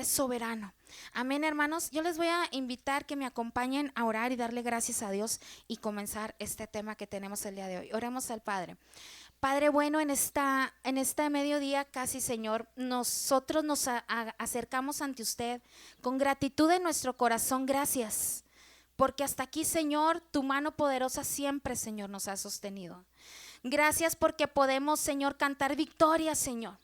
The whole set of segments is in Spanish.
es soberano. Amén, hermanos. Yo les voy a invitar que me acompañen a orar y darle gracias a Dios y comenzar este tema que tenemos el día de hoy. Oremos al Padre. Padre bueno, en este mediodía casi, Señor, nosotros nos acercamos ante usted con gratitud en nuestro corazón. Gracias, porque hasta aquí, Señor, tu mano poderosa siempre, Señor, nos ha sostenido. Gracias porque podemos, Señor, cantar victoria, Señor.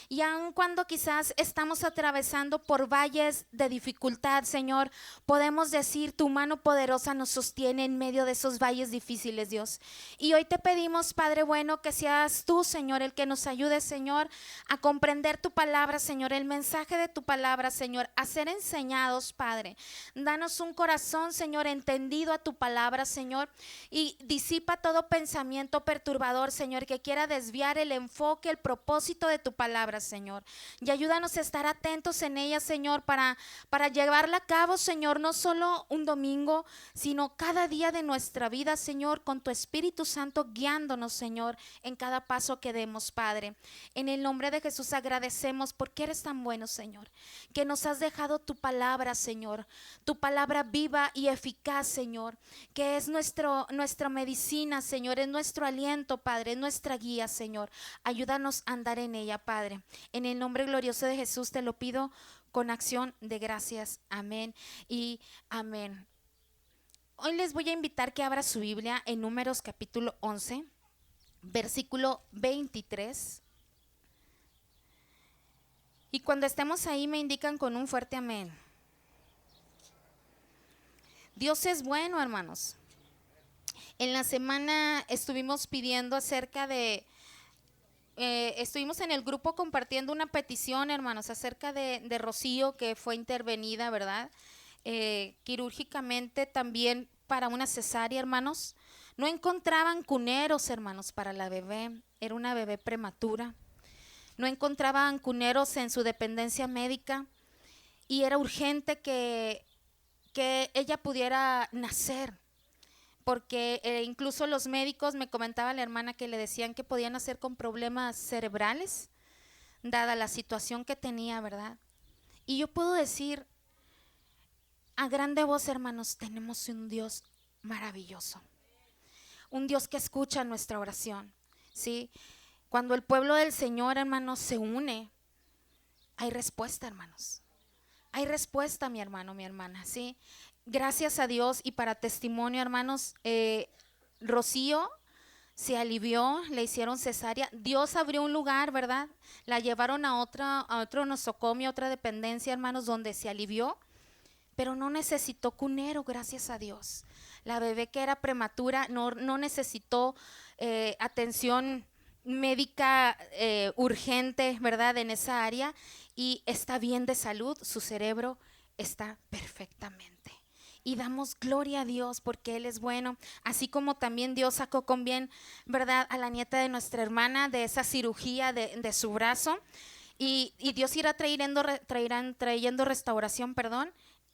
Y aun cuando quizás estamos atravesando por valles de dificultad, Señor, podemos decir tu mano poderosa nos sostiene en medio de esos valles difíciles, Dios. Y hoy te pedimos, Padre bueno, que seas tú, Señor, el que nos ayude, Señor, a comprender tu palabra, Señor, el mensaje de tu palabra, Señor, a ser enseñados, Padre. Danos un corazón, Señor, entendido a tu palabra, Señor, y disipa todo pensamiento perturbador, Señor, que quiera desviar el enfoque, el propósito de tu palabra, Señor. Y ayúdanos a estar atentos en ella, Señor, para llevarla a cabo, Señor, no solo un domingo, sino cada día de nuestra vida, Señor, con tu Espíritu Santo guiándonos, Señor, en cada paso que demos, Padre. En el nombre de Jesús agradecemos porque eres tan bueno, Señor, que nos has dejado tu palabra, Señor, tu palabra viva y eficaz, Señor, que es nuestra medicina, Señor, es nuestro aliento, Padre, es nuestra guía, Señor. Ayúdanos a andar en ella, Padre. En el nombre glorioso de Jesús te lo pido con acción de gracias. Amén y amén. Hoy les voy a invitar que abra su Biblia en Números capítulo 11, versículo 23. Y cuando estemos ahí me indican con un fuerte amén. Dios es bueno, hermanos. En la semana estuvimos pidiendo acerca de... estuvimos en el grupo compartiendo una petición, hermanos, acerca de Rocío, que fue intervenida, ¿verdad? Quirúrgicamente también para una cesárea, hermanos. No encontraban cuneros, hermanos, para la bebé. Era una bebé prematura. No encontraban cuneros en su dependencia médica y era urgente que ella pudiera nacer. Porque incluso los médicos, me comentaba la hermana, que le decían que podían nacer con problemas cerebrales, dada la situación que tenía, ¿verdad? Y yo puedo decir, a grande voz, hermanos, tenemos un Dios maravilloso, un Dios que escucha nuestra oración, ¿sí? Cuando el pueblo del Señor, hermanos, se une, hay respuesta, hermanos. Hay respuesta, mi hermano, mi hermana, ¿sí? Gracias a Dios, y para testimonio, hermanos, Rocío se alivió, le hicieron cesárea. Dios abrió un lugar, ¿verdad? La llevaron a otro nosocomio, a otra dependencia, hermanos, donde se alivió, pero no necesitó cunero, gracias a Dios. La bebé, que era prematura, no necesitó atención médica urgente, ¿verdad? En esa área, y está bien de salud, su cerebro está perfectamente. Y damos gloria a Dios porque Él es bueno, así como también Dios sacó con bien, ¿verdad?, a la nieta de nuestra hermana de esa cirugía de su brazo, y Dios irá trayendo restauración, perdón.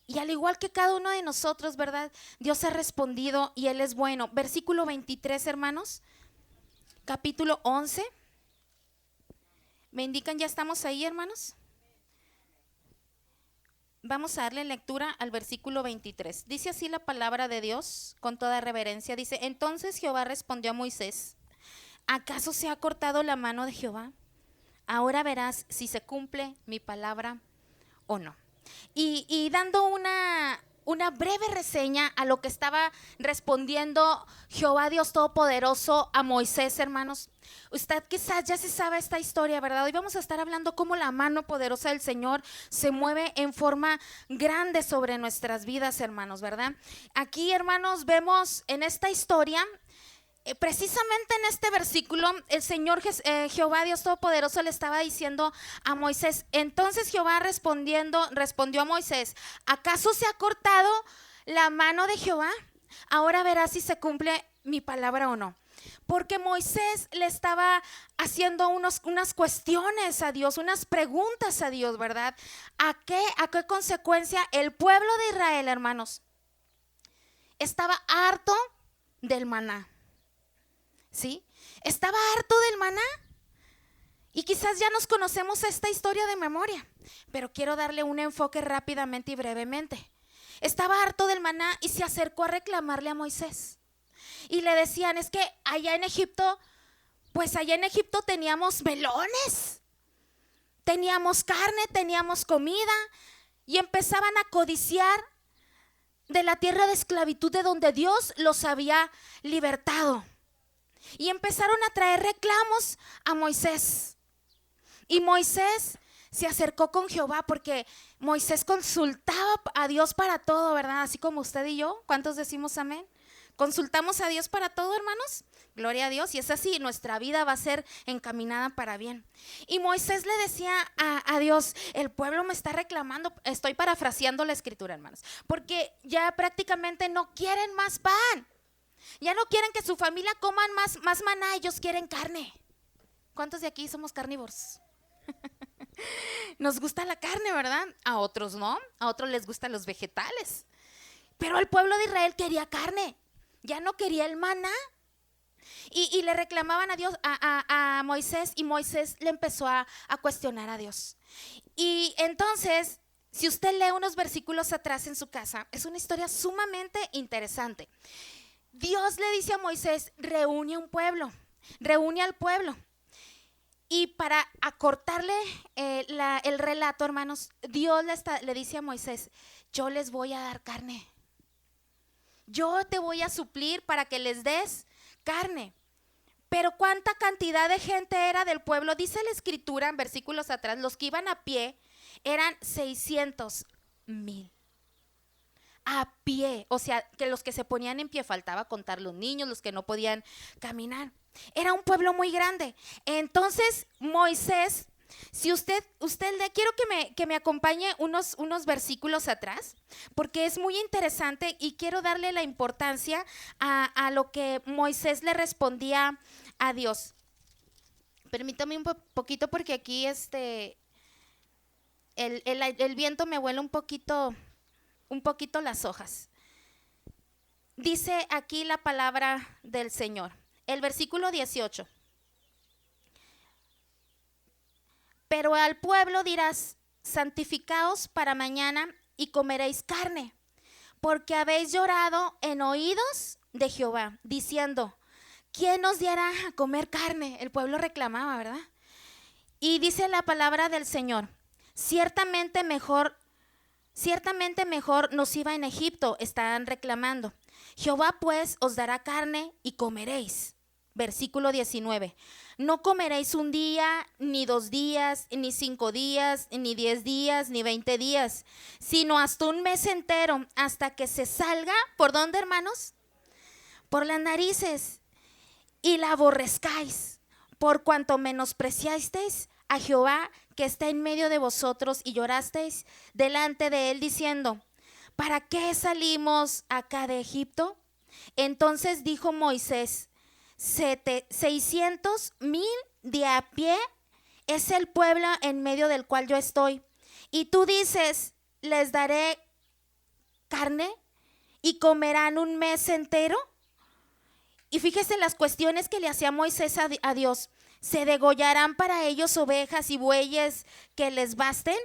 Y al igual que cada uno de nosotros, ¿verdad?, Dios ha respondido y Él es bueno. Versículo 23, hermanos, capítulo 11. ¿Me indican, ya estamos ahí, hermanos? Vamos a darle lectura al versículo 23. Dice así la palabra de Dios con toda reverencia. Dice: entonces Jehová respondió a Moisés: ¿acaso se ha cortado la mano de Jehová? Ahora verás si se cumple mi palabra o no. Y dando una breve reseña a lo que estaba respondiendo Jehová Dios Todopoderoso a Moisés, hermanos. Usted quizás ya se sabe esta historia, ¿verdad? Hoy vamos a estar hablando cómo la mano poderosa del Señor se mueve en forma grande sobre nuestras vidas, hermanos, ¿verdad? Aquí, hermanos, vemos en esta historia, precisamente en este versículo, el Señor Jehová Dios Todopoderoso le estaba diciendo a Moisés. Entonces Jehová respondió a Moisés: ¿acaso se ha cortado la mano de Jehová? Ahora verás si se cumple mi palabra o no. Porque Moisés le estaba haciendo unas cuestiones a Dios, unas preguntas a Dios, ¿verdad? ¿A qué consecuencia el pueblo de Israel, hermanos, estaba harto del maná? ¿Sí? Estaba harto del maná. Y quizás ya nos conocemos esta historia de memoria, pero quiero darle un enfoque rápidamente y brevemente. Estaba harto del maná y se acercó a reclamarle a Moisés. Y le decían, es que allá en Egipto, pues allá en Egipto teníamos melones, teníamos carne, teníamos comida, y empezaban a codiciar de la tierra de esclavitud de donde Dios los había libertado. Y empezaron a traer reclamos a Moisés. Y Moisés se acercó con Jehová porque Moisés consultaba a Dios para todo, ¿verdad? Así como usted y yo. ¿Cuántos decimos amén? ¿Consultamos a Dios para todo, hermanos? Gloria a Dios. Y es así, nuestra vida va a ser encaminada para bien. Y Moisés le decía a Dios, el pueblo me está reclamando. Estoy parafraseando la escritura, hermanos, porque ya prácticamente no quieren más pan. Ya no quieren que su familia coman más maná, ellos quieren carne. ¿Cuántos de aquí somos carnívoros? Nos gusta la carne, ¿verdad? A otros no, a otros les gustan los vegetales. Pero el pueblo de Israel quería carne, ya no quería el maná. Y le reclamaban a Dios, a Moisés, y Moisés le empezó a cuestionar a Dios. Y entonces, si usted lee unos versículos atrás en su casa, es una historia sumamente interesante. Dios le dice a Moisés, reúne un pueblo, reúne al pueblo. Y para acortarle el relato, hermanos, Dios le dice a Moisés, yo les voy a dar carne. Yo te voy a suplir para que les des carne. Pero ¿cuánta cantidad de gente era del pueblo? Dice la escritura en versículos atrás, los que iban a pie eran 600,000. A pie, o sea, que los que se ponían en pie, faltaba contar los niños, los que no podían caminar. Era un pueblo muy grande. Entonces Moisés, si usted quiero que me acompañe unos versículos atrás, porque es muy interesante y quiero darle la importancia a lo que Moisés le respondía a Dios. Permítame un poquito porque aquí el viento me vuela un poquito las hojas. Dice aquí la palabra del Señor. El versículo 18. Pero al pueblo dirás, santificaos para mañana y comeréis carne, porque habéis llorado en oídos de Jehová, diciendo, ¿quién nos dará a comer carne? El pueblo reclamaba, ¿verdad? Y dice la palabra del Señor, ciertamente mejor nos iba en Egipto, están reclamando. Jehová pues os dará carne y comeréis. Versículo 19. No comeréis un día, ni 2 días, ni 5 días, ni 10 días, ni 20 días, sino hasta un mes entero, hasta que se salga, ¿por dónde, hermanos? Por las narices, y la aborrezcáis, por cuanto menospreciasteis a Jehová que está en medio de vosotros y llorasteis delante de él diciendo, ¿para qué salimos acá de Egipto? Entonces dijo Moisés, 600,000 de a pie es el pueblo en medio del cual yo estoy. Y tú dices, les daré carne y comerán un mes entero. Y fíjese las cuestiones que le hacía Moisés a Dios. ¿Se degollarán para ellos ovejas y bueyes que les basten?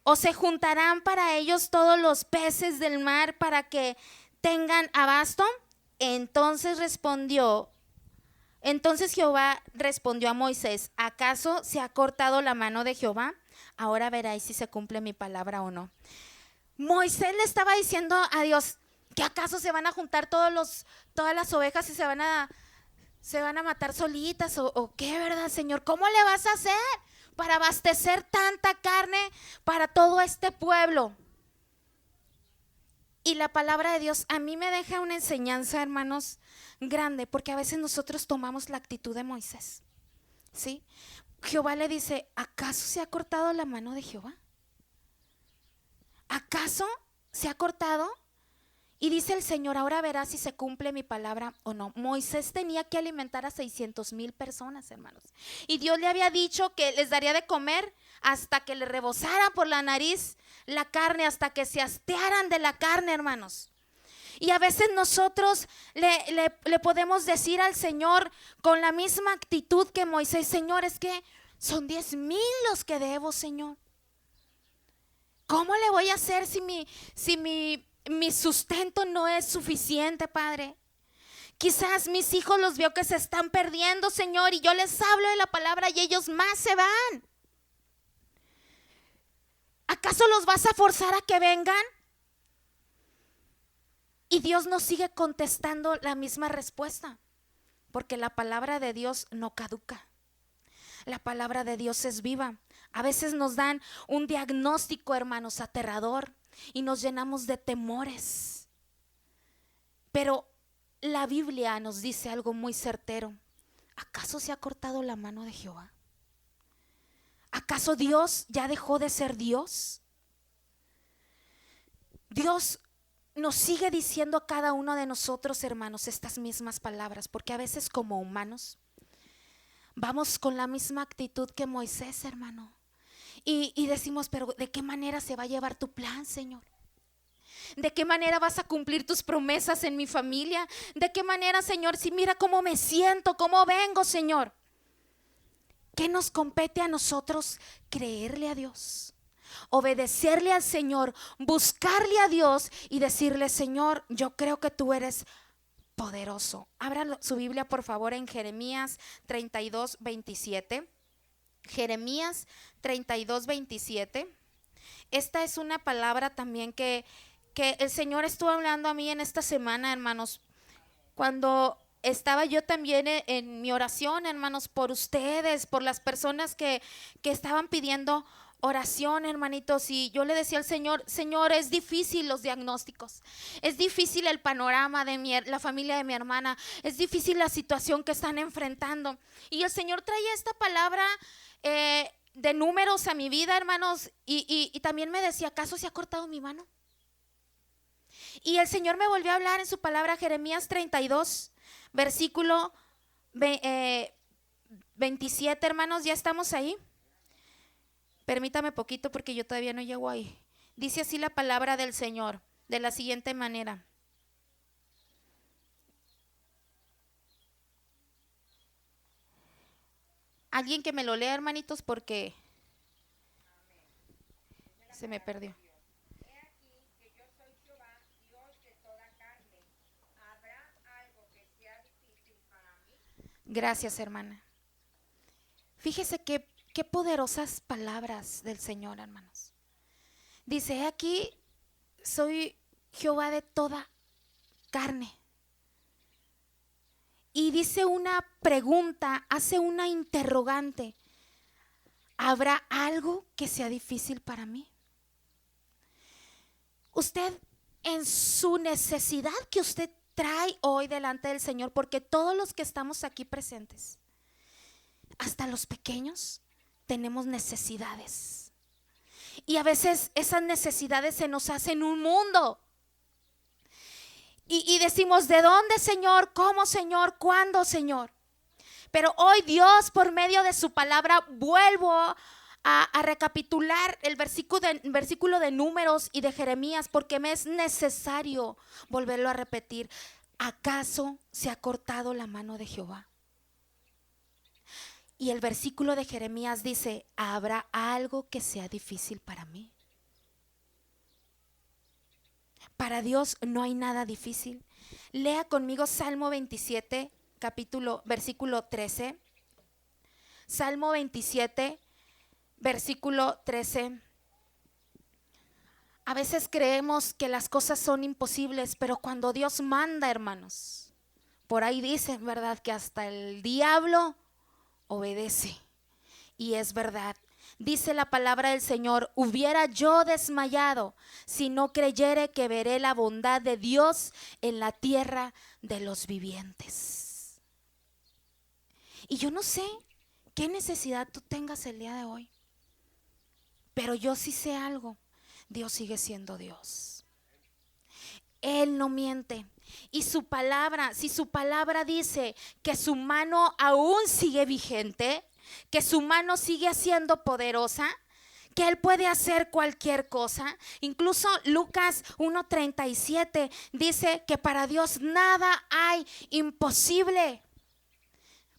¿O se juntarán para ellos todos los peces del mar para que tengan abasto? Entonces Jehová respondió a Moisés, ¿acaso se ha cortado la mano de Jehová? Ahora veréis si se cumple mi palabra o no. Moisés le estaba diciendo a Dios, ¿que acaso se van a juntar todas las ovejas y se van a matar solitas o qué, verdad, Señor? ¿Cómo le vas a hacer para abastecer tanta carne para todo este pueblo? Y la palabra de Dios a mí me deja una enseñanza, hermanos, grande, porque a veces nosotros tomamos la actitud de Moisés, ¿sí? Jehová le dice, ¿acaso se ha cortado la mano de Jehová? ¿Acaso se ha cortado? Y dice el Señor, ahora verás si se cumple mi palabra o no. Moisés tenía que alimentar a 600,000 personas, hermanos. Y Dios le había dicho que les daría de comer hasta que le rebosara por la nariz la carne, hasta que se hastearan de la carne, hermanos. Y a veces nosotros le podemos decir al Señor con la misma actitud que Moisés: Señor, es que son 10,000 los que debo, Señor. ¿Cómo le voy a hacer si mi sustento no es suficiente, Padre? Quizás mis hijos los veo que se están perdiendo, Señor, y yo les hablo de la palabra y ellos más se van. ¿Acaso los vas a forzar a que vengan? Y Dios nos sigue contestando la misma respuesta, porque la palabra de Dios no caduca. La palabra de Dios es viva. A veces nos dan un diagnóstico, hermanos, aterrador, y nos llenamos de temores. Pero la Biblia nos dice algo muy certero. ¿Acaso se ha cortado la mano de Jehová? ¿Acaso Dios ya dejó de ser Dios? Dios nos sigue diciendo a cada uno de nosotros, hermanos, estas mismas palabras, porque a veces como humanos vamos con la misma actitud que Moisés, hermano, y decimos: pero ¿de qué manera se va a llevar tu plan, Señor? ¿De qué manera vas a cumplir tus promesas en mi familia? ¿De qué manera, Señor? Si mira cómo me siento, cómo vengo, Señor. ¿Qué nos compete a nosotros? Creerle a Dios, obedecerle al Señor, buscarle a Dios y decirle: Señor, yo creo que tú eres poderoso. Abran su Biblia, por favor, en Jeremías 32:27. Jeremías 32:27. Esta es una palabra también que el Señor estuvo hablando a mí en esta semana, hermanos, cuando estaba yo también en mi oración, hermanos, por ustedes, por las personas que estaban pidiendo oración, hermanitos. Y yo le decía al Señor: Señor, es difícil los diagnósticos, es difícil el panorama de la familia de mi hermana, es difícil la situación que están enfrentando. Y el Señor traía esta palabra de números a mi vida, hermanos, y también me decía: ¿acaso se ha cortado mi mano? Y el Señor me volvió a hablar en su palabra, Jeremías 32, versículo 27, hermanos. ¿Ya estamos ahí? Permítame poquito porque yo todavía no llego ahí. Dice así la palabra del Señor, de la siguiente manera. Alguien que me lo lea, hermanitos, porque se me perdió. Gracias, hermana. Fíjese qué poderosas palabras del Señor, hermanos. Dice: aquí soy Jehová de toda carne. Y dice una pregunta, hace una interrogante: ¿habrá algo que sea difícil para mí? Usted, en su necesidad que usted trae hoy delante del Señor, porque todos los que estamos aquí presentes, hasta los pequeños, tenemos necesidades. Y a veces esas necesidades se nos hacen un mundo. Y decimos: ¿de dónde, Señor? ¿Cómo, Señor? ¿Cuándo, Señor? Pero hoy Dios, por medio de su palabra, vuelvo a recapitular el versículo de Números y de Jeremías, porque me es necesario volverlo a repetir. ¿Acaso se ha cortado la mano de Jehová? Y el versículo de Jeremías dice: ¿habrá algo que sea difícil para mí? Para Dios no hay nada difícil. Lea conmigo Salmo 27, versículo 13. Salmo 27, versículo 13. A veces creemos que las cosas son imposibles, pero cuando Dios manda, hermanos, por ahí dice, ¿verdad?, que hasta el diablo obedece. Y es verdad. Dice la palabra del Señor: hubiera yo desmayado si no creyere que veré la bondad de Dios en la tierra de los vivientes. Y yo no sé qué necesidad tú tengas el día de hoy, pero yo sí sé algo: Dios sigue siendo Dios. Él no miente. Y su palabra, si su palabra dice que su mano aún sigue vigente, que su mano sigue siendo poderosa, que Él puede hacer cualquier cosa. Incluso Lucas 1:37 dice que para Dios nada hay imposible.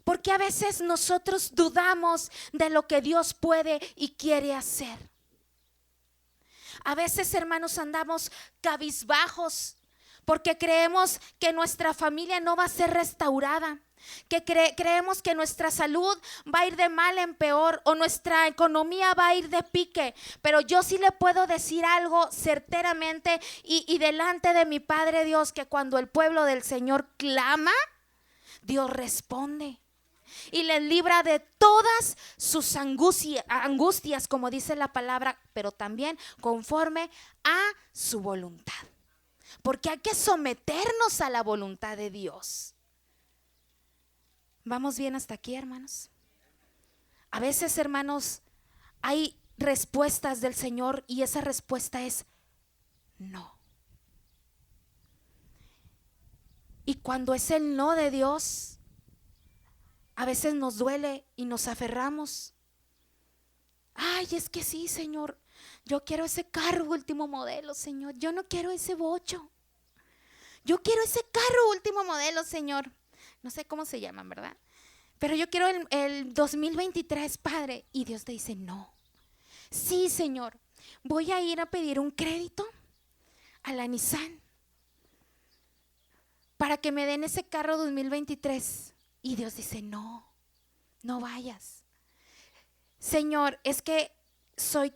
Porque a veces nosotros dudamos de lo que Dios puede y quiere hacer. A veces, hermanos, andamos cabizbajos porque creemos que nuestra familia no va a ser restaurada, que creemos que nuestra salud va a ir de mal en peor o nuestra economía va a ir de pique. Pero yo sí le puedo decir algo certeramente y delante de mi Padre Dios, que cuando el pueblo del Señor clama, Dios responde y les libra de todas sus angustias, como dice la palabra, pero también conforme a su voluntad. Porque hay que someternos a la voluntad de Dios. ¿Vamos bien hasta aquí, hermanos? A veces, hermanos, hay respuestas del Señor y esa respuesta es no. Y cuando es el no de Dios, a veces nos duele y nos aferramos. Ay, es que sí, Señor, yo quiero ese carro último modelo, Señor. Yo no quiero ese bocho. Yo quiero ese carro último modelo, Señor. No sé cómo se llaman, ¿verdad? Pero yo quiero el 2023, Padre. Y Dios te dice, no. Sí, Señor, voy a ir a pedir un crédito a la Nissan para que me den ese carro 2023. Y Dios dice, no, no vayas. Señor, es que soy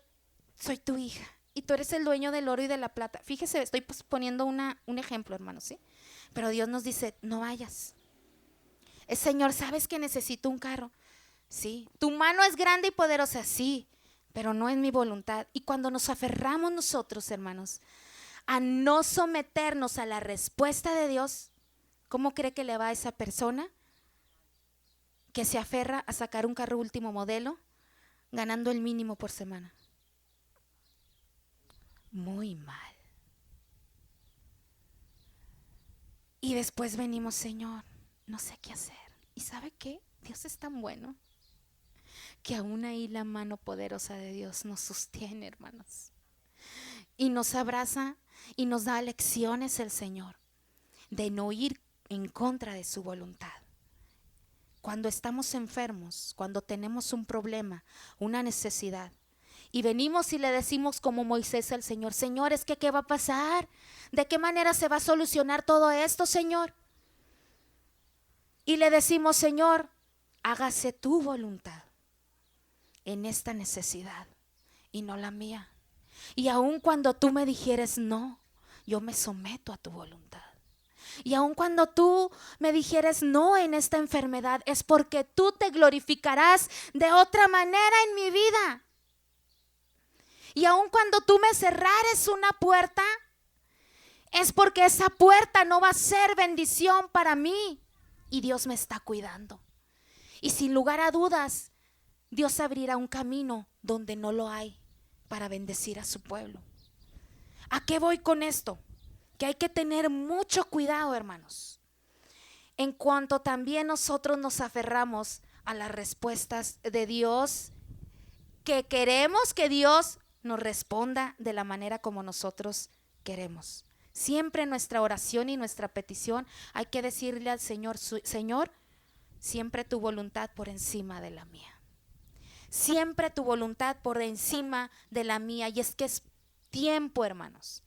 tu hija y tú eres el dueño del oro y de la plata. Fíjese, estoy poniendo un ejemplo, hermano, ¿sí? Pero Dios nos dice, no vayas. Señor, ¿sabes que necesito un carro? Sí. Tu mano es grande y poderosa, sí, pero no es mi voluntad. Y cuando nos aferramos nosotros, hermanos, a no someternos a la respuesta de Dios, ¿cómo cree que le va a esa persona que se aferra a sacar un carro último modelo ganando el mínimo por semana? Muy mal. Y después venimos, Señor, no sé qué hacer. ¿Y sabe qué? Dios es tan bueno que aún ahí la mano poderosa de Dios nos sostiene, hermanos. Y nos abraza y nos da lecciones el Señor de no ir en contra de su voluntad. Cuando estamos enfermos, cuando tenemos un problema, una necesidad, y venimos y le decimos como Moisés al Señor, Señor, es que ¿qué va a pasar? ¿De qué manera se va a solucionar todo esto, Señor? Y le decimos, Señor, hágase tu voluntad en esta necesidad y no la mía. Y aun cuando tú me dijeres no, yo me someto a tu voluntad. Y aun cuando tú me dijeres no en esta enfermedad, es porque tú te glorificarás de otra manera en mi vida. Y aun cuando tú me cerrares una puerta, es porque esa puerta no va a ser bendición para mí. Y Dios me está cuidando. Y sin lugar a dudas, Dios abrirá un camino donde no lo hay para bendecir a su pueblo. ¿A qué voy con esto? Que hay que tener mucho cuidado, hermanos, en cuanto también nosotros nos aferramos a las respuestas de Dios, que queremos que Dios nos responda de la manera como nosotros queremos. Siempre en nuestra oración y nuestra petición hay que decirle al Señor, Señor, siempre tu voluntad por encima de la mía. Siempre tu voluntad por encima de la mía. Y es que es tiempo, hermanos,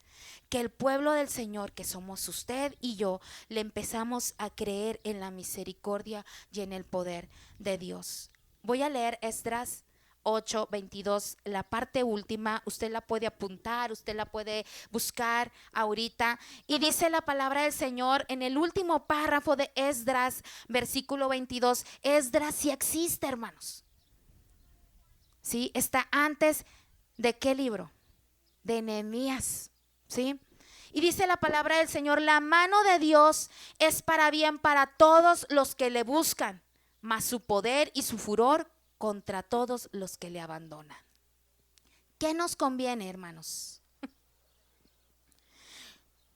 que el pueblo del Señor, que somos usted y yo, le empezamos a creer en la misericordia y en el poder de Dios. Voy a leer Esdras 8:22, la parte última. Usted la puede apuntar, usted la puede buscar ahorita. Y dice la palabra del Señor en el último párrafo de Esdras, versículo 22. Esdras sí existe, hermanos. ¿Sí? Está antes de ¿qué libro? De Nehemías. ¿Sí? Y dice la palabra del Señor, la mano de Dios es para bien para todos los que le buscan, mas su poder y su furor contra todos los que le abandonan. ¿Qué nos conviene, hermanos?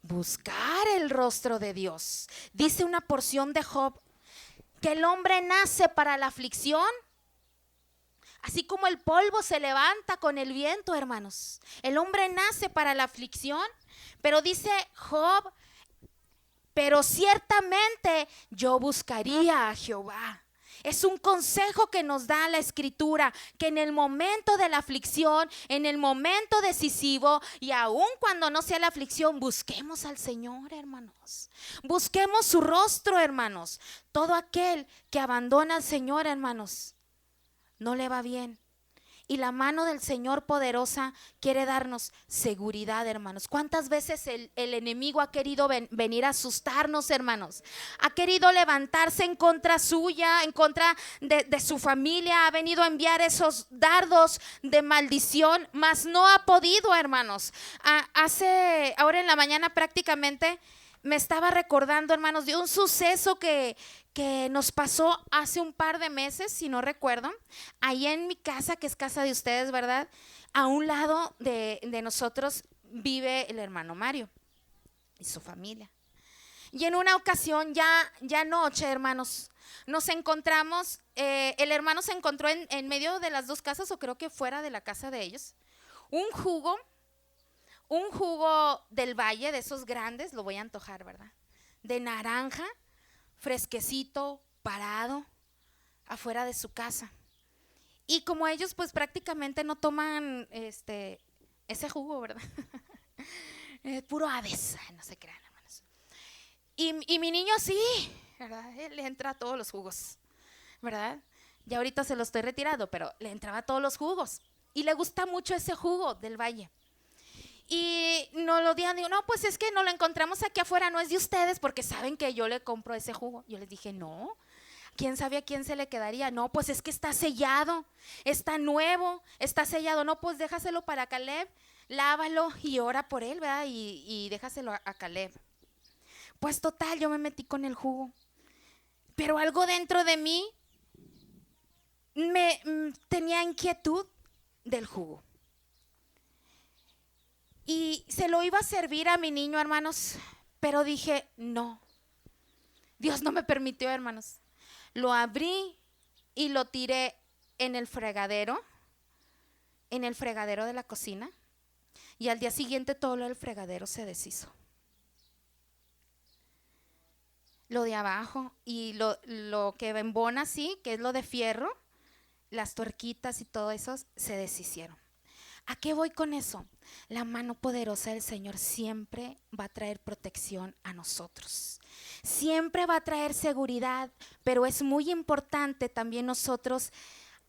Buscar el rostro de Dios. Dice una porción de Job que el hombre nace para la aflicción, Así como el polvo se levanta con el viento, hermanos. El hombre nace para la aflicción, pero dice Job, pero ciertamente yo buscaría a Jehová. Es un consejo que nos da la Escritura, que en el momento de la aflicción, en el momento decisivo y aun cuando no sea la aflicción, busquemos al Señor, hermanos. Busquemos su rostro, hermanos. Todo aquel que abandona al Señor, hermanos, no le va bien. Y la mano del Señor poderosa quiere darnos seguridad, hermanos. ¿Cuántas veces el enemigo ha querido venir a asustarnos, hermanos? Ha querido levantarse en contra suya, en contra de su familia. Ha venido a enviar esos dardos de maldición, mas no ha podido, hermanos. Ahora en la mañana prácticamente me estaba recordando, hermanos, de un suceso que nos pasó hace un par de meses, si no recuerdo, ahí en mi casa, que es casa de ustedes, ¿verdad? A un lado de nosotros vive el hermano Mario y su familia. Y en una ocasión, ya noche, hermanos, nos encontramos, el hermano se encontró en medio de las dos casas, o creo que fuera de la casa de ellos, un jugo del valle, de esos grandes, lo voy a antojar, ¿verdad? De naranja, fresquecito, parado, afuera de su casa. Y como ellos pues prácticamente no toman ese jugo, ¿verdad? Puro Aves, no se crean, hermanos. Y mi niño sí, ¿verdad? Él le entra a todos los jugos, ¿verdad? Ya ahorita se lo estoy retirando, pero le entraba a todos los jugos. Y le gusta mucho ese jugo del valle. Y no lo digan, digo, no, pues es que no lo encontramos aquí afuera, no es de ustedes, porque saben que yo le compro ese jugo. Yo les dije, no, ¿quién sabe a quién se le quedaría? No, pues es que está sellado, está nuevo, está sellado. No, pues déjaselo para Caleb, lávalo y ora por él, ¿verdad? Y déjaselo a Caleb. Pues total, yo me metí con el jugo, pero algo dentro de mí tenía inquietud del jugo. Y se lo iba a servir a mi niño, hermanos, pero dije, no, Dios no me permitió, hermanos. Lo abrí y lo tiré en el fregadero de la cocina, y al día siguiente todo el fregadero se deshizo. Lo de abajo y lo que embona así, que es lo de fierro, las tuerquitas y todo eso, se deshicieron. ¿A qué voy con eso? La mano poderosa del Señor siempre va a traer protección a nosotros. Siempre va a traer seguridad, pero es muy importante también nosotros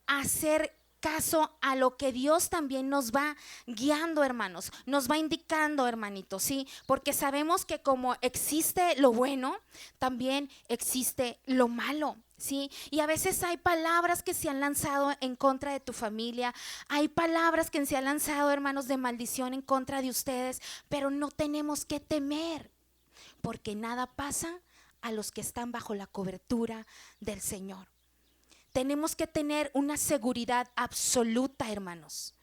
hacer caso a lo que Dios también nos va guiando, hermanos, nos va indicando, hermanitos, ¿sí? Porque sabemos que como existe lo bueno, también existe lo malo, ¿sí? Y a veces hay palabras que se han lanzado en contra de tu familia, hay palabras que se han lanzado, hermanos, de maldición en contra de ustedes, pero no tenemos que temer, porque nada pasa a los que están bajo la cobertura del Señor. Tenemos que tener una seguridad absoluta, hermanos.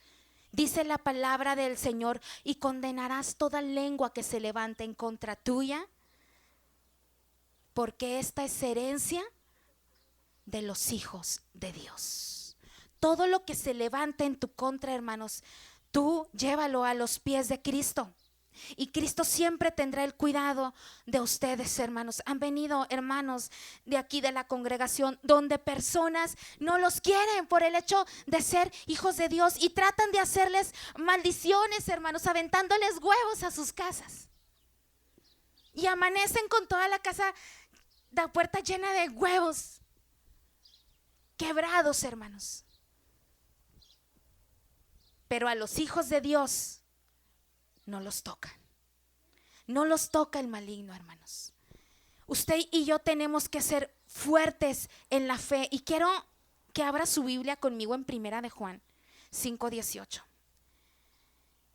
Dice la palabra del Señor, y condenarás toda lengua que se levante en contra tuya, porque esta es herencia de los hijos de Dios. Todo lo que se levante en tu contra, hermanos, tú llévalo a los pies de Cristo. Y Cristo siempre tendrá el cuidado de ustedes, hermanos. Han venido hermanos de aquí de la congregación donde personas no los quieren por el hecho de ser hijos de Dios y tratan de hacerles maldiciones, hermanos, aventándoles huevos a sus casas. Y amanecen con toda la casa, la puerta llena de huevos quebrados, hermanos. Pero a los hijos de Dios no los tocan. No los toca el maligno, hermanos. Usted y yo tenemos que ser fuertes en la fe. Y quiero que abra su Biblia conmigo en Primera de Juan 5:18.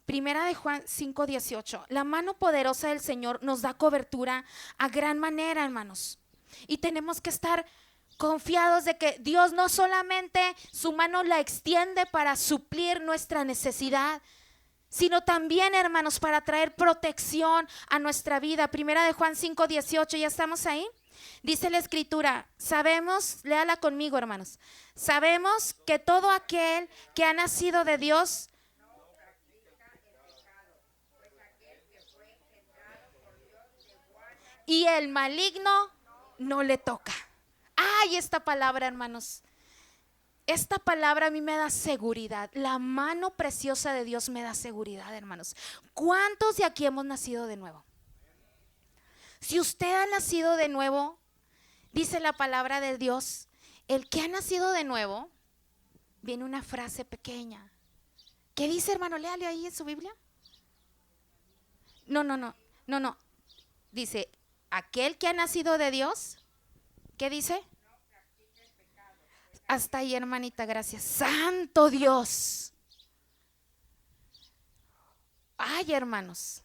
Primera de Juan 5:18. La mano poderosa del Señor nos da cobertura a gran manera, hermanos. Y tenemos que estar confiados de que Dios no solamente su mano la extiende para suplir nuestra necesidad, sino también, hermanos, para traer protección a nuestra vida. Primera de Juan 5:18, ¿ya estamos ahí? Dice la escritura, sabemos, léala conmigo, hermanos. Sabemos que todo aquel que ha nacido de Dios y el maligno no le toca. Ay, esta palabra, hermanos. Esta palabra a mí me da seguridad. La mano preciosa de Dios me da seguridad, hermanos. ¿Cuántos de aquí hemos nacido de nuevo? Si usted ha nacido de nuevo, dice la palabra de Dios, el que ha nacido de nuevo, viene una frase pequeña. ¿Qué dice, hermano? Léale ahí en su Biblia. No. Dice, aquel que ha nacido de Dios, ¿qué dice? Hasta ahí, hermanita, gracias. Santo Dios. Ay, hermanos.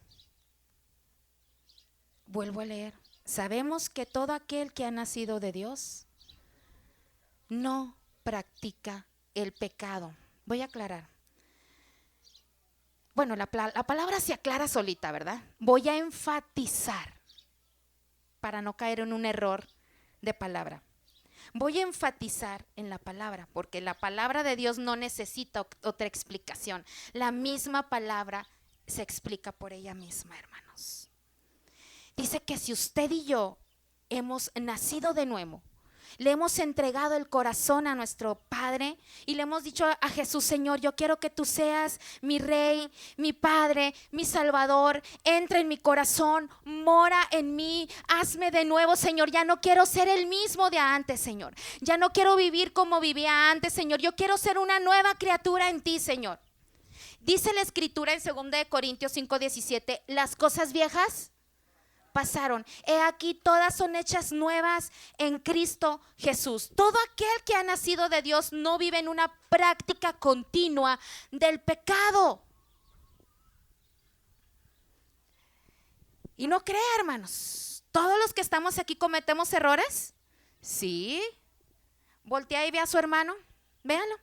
Vuelvo a leer. Sabemos que todo aquel que ha nacido de Dios no practica el pecado. Voy a aclarar. Bueno, la palabra se aclara solita, ¿verdad? Voy a enfatizar para no caer en un error de palabra. Voy a enfatizar en la palabra, porque la palabra de Dios no necesita otra explicación. La misma palabra se explica por ella misma, hermanos. Dice que si usted y yo hemos nacido de nuevo, le hemos entregado el corazón a nuestro Padre y le hemos dicho a Jesús, Señor, yo quiero que tú seas mi Rey, mi Padre, mi Salvador, entra en mi corazón, mora en mí, hazme de nuevo, Señor, ya no quiero ser el mismo de antes, Señor, ya no quiero vivir como vivía antes, Señor, yo quiero ser una nueva criatura en ti, Señor. Dice la escritura en 2 Corintios 5:17, las cosas viejas pasaron, he aquí todas son hechas nuevas en Cristo Jesús. Todo aquel que ha nacido de Dios no vive en una práctica continua del pecado. Y no crea, hermanos, todos los que estamos aquí cometemos errores. Sí. Voltea y ve a su hermano, véanlo.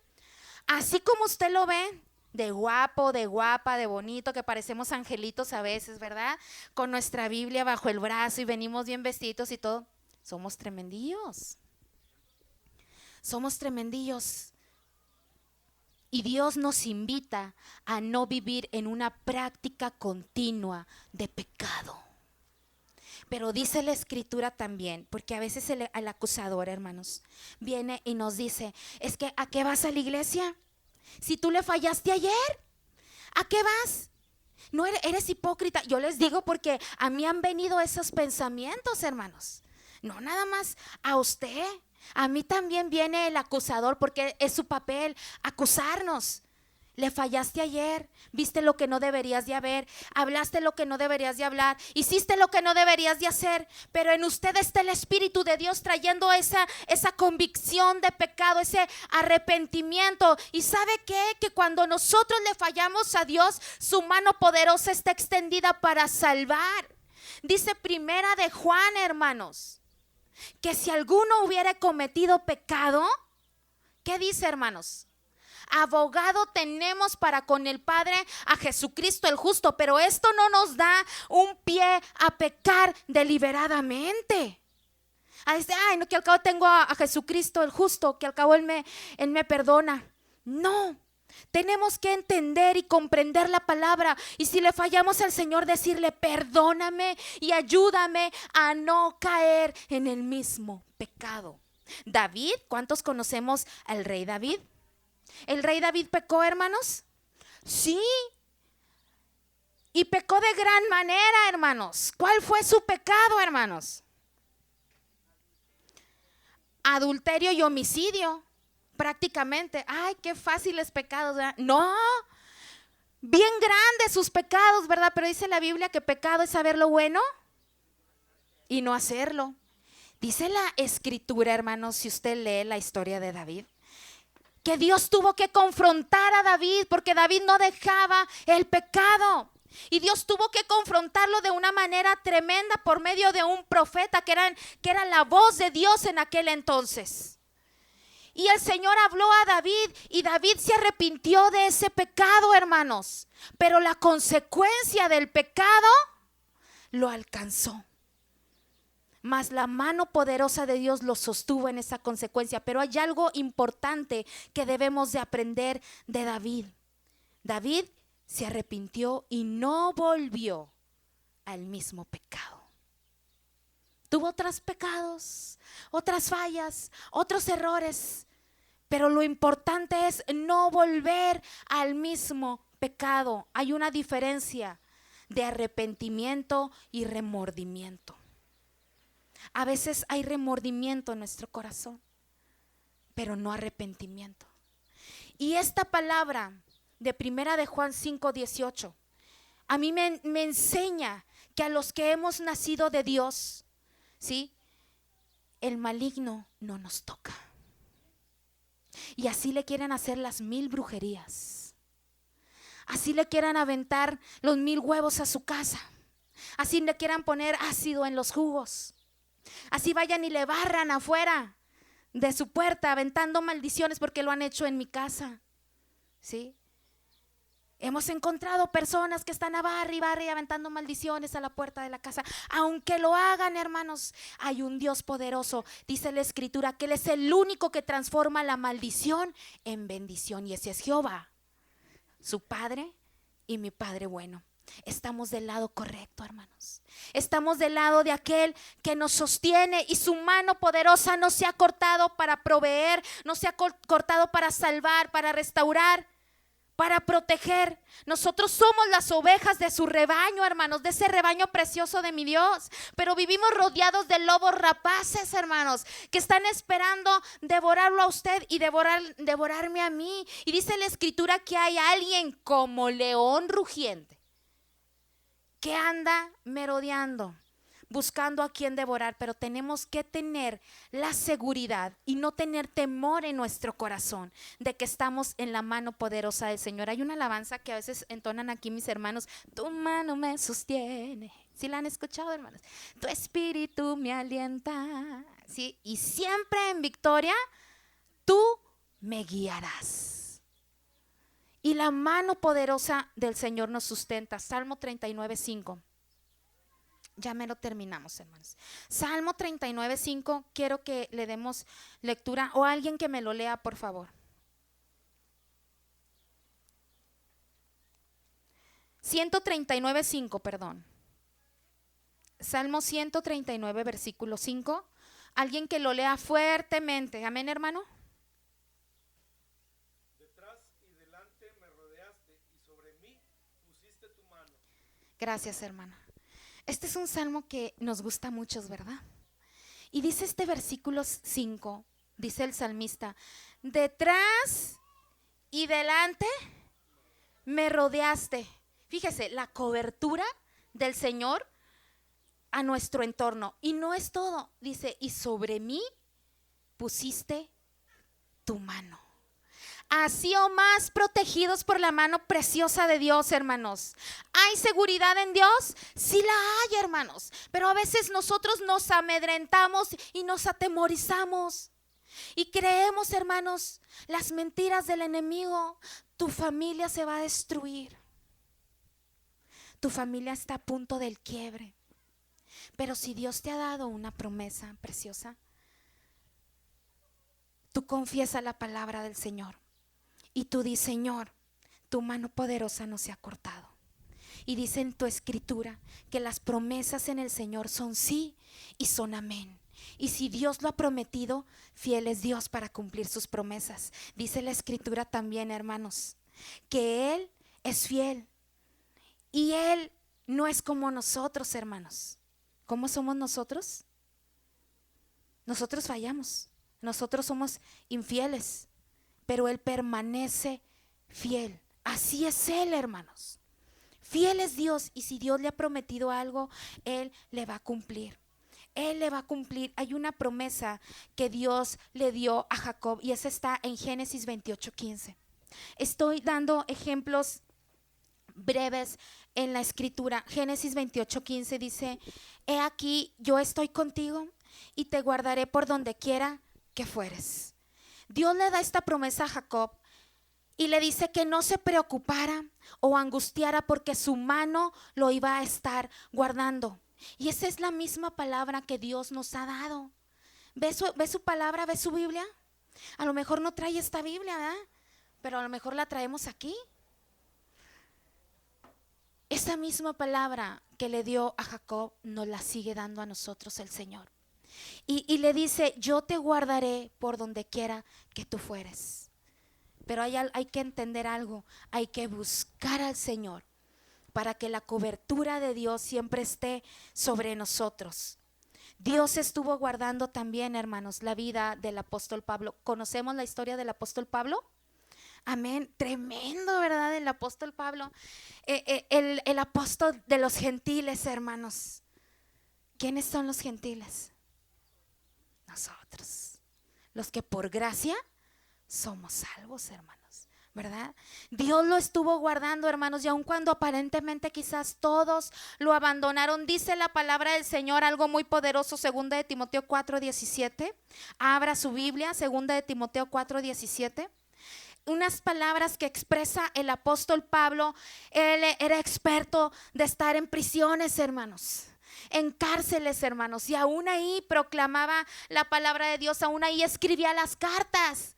Así como usted lo ve, de guapo, de guapa, de bonito, que parecemos angelitos a veces, ¿verdad? Con nuestra Biblia bajo el brazo y venimos bien vestiditos y todo. Somos tremendillos. Somos tremendillos. Y Dios nos invita a no vivir en una práctica continua de pecado. Pero dice la escritura también, porque a veces el acusador, hermanos, viene y nos dice, es que ¿a qué vas a la iglesia? Si tú le fallaste ayer, ¿a qué vas? No eres hipócrita. Yo les digo porque a mí han venido esos pensamientos, hermanos. No nada más a usted. A mí también viene el acusador porque es su papel acusarnos. Le fallaste ayer, viste lo que no deberías de haber, hablaste lo que no deberías de hablar, hiciste lo que no deberías de hacer, pero en usted está el Espíritu de Dios trayendo esa convicción de pecado, ese arrepentimiento. ¿Y sabe qué? Que cuando nosotros le fallamos a Dios, su mano poderosa está extendida para salvar. Dice Primera de Juan, hermanos, que si alguno hubiera cometido pecado, ¿qué dice, hermanos? Abogado tenemos para con el Padre a Jesucristo el justo, pero esto no nos da un pie a pecar deliberadamente. A decir, ay, no, que al cabo tengo a Jesucristo el justo, que al cabo Él me perdona. No, tenemos que entender y comprender la palabra, y si le fallamos al Señor, decirle perdóname y ayúdame a no caer en el mismo pecado. David, ¿cuántos conocemos al rey David? ¿El rey David pecó, hermanos? Sí. Y pecó de gran manera, hermanos. ¿Cuál fue su pecado, hermanos? Adulterio y homicidio, prácticamente. Ay, qué fáciles pecados, ¿verdad? No, bien grandes sus pecados, ¿verdad? Pero dice la Biblia que pecado es saber lo bueno y no hacerlo. Dice la escritura, hermanos, si usted lee la historia de David, que Dios tuvo que confrontar a David porque David no dejaba el pecado. Y Dios tuvo que confrontarlo de una manera tremenda por medio de un profeta que era la voz de Dios en aquel entonces. Y el Señor habló a David y David se arrepintió de ese pecado, hermanos. Pero la consecuencia del pecado lo alcanzó. mas la mano poderosa de Dios lo sostuvo en esa consecuencia. Pero hay algo importante que debemos de aprender de David. David se arrepintió y no volvió al mismo pecado. Tuvo otros pecados, otras fallas, otros errores, pero lo importante es no volver al mismo pecado. Hay una diferencia de arrepentimiento y remordimiento. A veces hay remordimiento en nuestro corazón, pero no arrepentimiento. Y esta palabra de Primera de Juan 5:18 a mí me enseña que a los que hemos nacido de Dios, ¿sí?, el maligno no nos toca. Y así le quieren hacer las 1000 brujerías, así le quieran aventar los 1000 huevos a su casa, así le quieran poner ácido en los jugos, así vayan y le barran afuera de su puerta aventando maldiciones, porque lo han hecho en mi casa, ¿sí? Hemos encontrado personas que están a barri y barri aventando maldiciones a la puerta de la casa. Aunque lo hagan, hermanos, hay un Dios poderoso. Dice la Escritura que Él es el único que transforma la maldición en bendición, y ese es Jehová, su Padre y mi Padre bueno. Estamos del lado correcto, hermanos. Estamos del lado de aquel que nos sostiene, y su mano poderosa no se ha cortado para proveer, no se ha cortado para salvar, para restaurar, para proteger. Nosotros somos las ovejas de su rebaño, hermanos, de ese rebaño precioso de mi Dios. Pero vivimos rodeados de lobos rapaces, hermanos, que están esperando devorarlo a usted y devorarme a mí. Y dice la Escritura que hay alguien como león rugiente que anda merodeando, buscando a quien devorar. Pero tenemos que tener la seguridad y no tener temor en nuestro corazón de que estamos en la mano poderosa del Señor. Hay una alabanza que a veces entonan aquí mis hermanos: tu mano me sostiene. ¿Sí la han escuchado, hermanos? Tu espíritu me alienta, ¿sí? Y siempre en victoria tú me guiarás. Y la mano poderosa del Señor nos sustenta. Salmo 39:5. Ya me lo terminamos, hermanos. Salmo 39:5, quiero que le demos lectura, o alguien que me lo lea, por favor. (139:5), perdón. Salmo 139, versículo 5. Alguien que lo lea fuertemente. Amén, hermano. Detrás y delante me rodeaste, y sobre mí pusiste tu mano. Gracias, hermano. Este es un salmo que nos gusta a muchos, ¿verdad? Y dice este versículo 5, dice el salmista: detrás y delante me rodeaste. Fíjese, la cobertura del Señor a nuestro entorno. Y no es todo, dice: y sobre mí pusiste tu mano. Así o más protegidos por la mano preciosa de Dios, hermanos. ¿Hay seguridad en Dios? Sí la hay, hermanos. Pero a veces nosotros nos amedrentamos y nos atemorizamos. Y creemos, hermanos, las mentiras del enemigo. Tu familia se va a destruir. Tu familia está a punto del quiebre. Pero si Dios te ha dado una promesa preciosa, tú confiesa la palabra del Señor. Y tú dices: Señor, tu mano poderosa no se ha cortado. Y dice en tu Escritura que las promesas en el Señor son sí y son amén. Y si Dios lo ha prometido, fiel es Dios para cumplir sus promesas. Dice la Escritura también, hermanos, que Él es fiel. Y Él no es como nosotros, hermanos. ¿Cómo somos nosotros? Nosotros fallamos. Nosotros somos infieles. Pero Él permanece fiel. Así es Él, hermanos. Fiel es Dios, y si Dios le ha prometido algo, Él le va a cumplir. Él le va a cumplir. Hay una promesa que Dios le dio a Jacob, y esa está en Génesis 28:15. Estoy dando ejemplos breves en la Escritura. Génesis 28:15 dice: he aquí, yo estoy contigo y te guardaré por donde quiera que fueres. Dios le da esta promesa a Jacob y le dice que no se preocupara o angustiara, porque su mano lo iba a estar guardando. Y esa es la misma palabra que Dios nos ha dado. ¿Ve su palabra? ¿Ve su Biblia? A lo mejor no trae esta Biblia, ¿verdad? Pero a lo mejor la traemos aquí. Esa misma palabra que le dio a Jacob nos la sigue dando a nosotros el Señor. Y le dice, yo te guardaré por donde quiera que tú fueres. Pero hay que entender algo, hay que buscar al Señor para que la cobertura de Dios siempre esté sobre nosotros. Dios estuvo guardando también, hermanos, la vida del apóstol Pablo. ¿Conocemos la historia del apóstol Pablo? Amén, tremendo, ¿verdad? El apóstol Pablo, el apóstol de los gentiles, hermanos. ¿Quiénes son los gentiles? Nosotros, los que por gracia somos salvos, hermanos, ¿verdad? Dios lo estuvo guardando, hermanos, y aun cuando aparentemente quizás todos lo abandonaron, dice la palabra del Señor algo muy poderoso, 2 de Timoteo 4:17. Abra su Biblia, 2 de Timoteo 4:17. Unas palabras que expresa el apóstol Pablo. Él era experto de estar en prisiones, hermanos, en cárceles, hermanos, y aún ahí proclamaba la palabra de Dios, aún ahí escribía las cartas